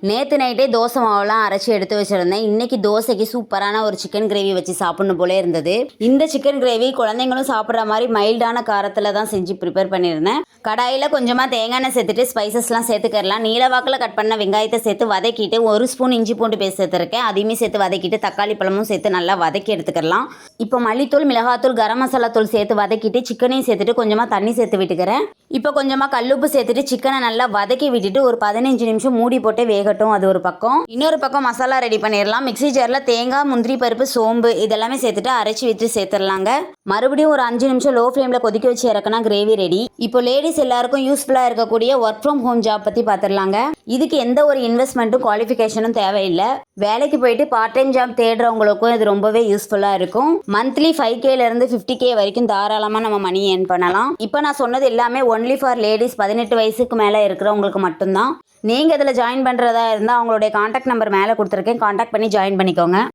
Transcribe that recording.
நேற்று நைட்டே தோசை மாவுலாம் அரைச்சி எடுத்து வச்சுருந்தேன். இன்றைக்கி தோசைக்கு சூப்பரான ஒரு சிக்கன் கிரேவி வச்சு சாப்பிட்ணும் போலே இருந்தது. இந்த சிக்கன் கிரேவி குழந்தைங்களும் சாப்பிட்ற மாதிரி மைல்டான காரத்தில் தான் செஞ்சு ப்ரிப்பேர் பண்ணியிருந்தேன். கடாயில் கொஞ்சமாக தேங்காய் எண்ணெய் சேர்த்துட்டு ஸ்பைசஸ்லாம் சேர்த்துக்கலாம். நீளவாக்கில் கட் பண்ண வெங்காயத்தை சேர்த்து வதக்கிட்டு 1 ஸ்பூன் இஞ்சி பூண்டு பேஸ்ட் சேர்த்துருக்கேன். அதையுமே சேர்த்து வதக்கிட்டு தக்காளி பழமும் சேர்த்து நல்லா வதக்கி எடுத்துக்கலாம். இப்போ மல்லித்தூள், மிளகாத்தூள், கரம் மசாலா தூள் சேர்த்து வதக்கிட்டு சிக்கனையும் சேர்த்துட்டு கொஞ்சமாக தண்ணி சேர்த்து விட்டுக்கிறேன். இப்போ கொஞ்சமாக கல்லுப்பு சேர்த்துட்டு சிக்கனை நல்லா வதக்கி விட்டுட்டு ஒரு 15 நிமிஷம் மூடி போட்டு வேகட்டும். அது ஒரு பக்கம். இன்னொரு பக்கம் மசாலா ரெடி பண்ணிடலாம். மிக்ஸி ஜாரில் தேங்காய், முந்திரி பருப்பு, சோம்பு இதெல்லாமே சேர்த்துட்டு அரைச்சி விட்டு சேர்த்துடலாங்க. மறுபடியும் ஒரு 5 நிமிஷம் லோ ஃப்ளேமில் கொதிக்க வச்சு இறக்குனா கிரேவி ரெடி. இப்போ லேடிஸ் எல்லாருக்கும் யூஸ்ஃபுல்லாக இருக்கக்கூடிய ஒர்க் ஃப்ரம் ஹோம் ஜாப் பற்றி பார்த்துடலாங்க. இதுக்கு எந்த ஒரு இன்வெஸ்ட்மெண்ட்டும் குவாலிஃபிகேஷனும் தேவையில்லை. வேலைக்கு போயிட்டு பார்ட் டைம் ஜாப் தேடுறவங்களுக்கும் இது ரொம்பவே யூஸ்ஃபுல்லாக இருக்கும். மந்த்லி 5Kலேருந்து 50K வரைக்கும் தாராளமாக நம்ம மணி ஏர்ன் பண்ணலாம். இப்போ நான் சொன்னது எல்லாமே ஒன்லி ஃபார் லேடிஸ் 18 வயசுக்கு மேலே இருக்கிறவங்களுக்கு மட்டும்தான். நீங்கள் இதில் ஜாயின் பண்ணுறதா இருந்தால் அவங்களுடைய கான்டாக்ட் நம்பர் மேலே கொடுத்துருக்கேன். கான்டாக்ட் பண்ணி ஜாயின் பண்ணிக்கோங்க.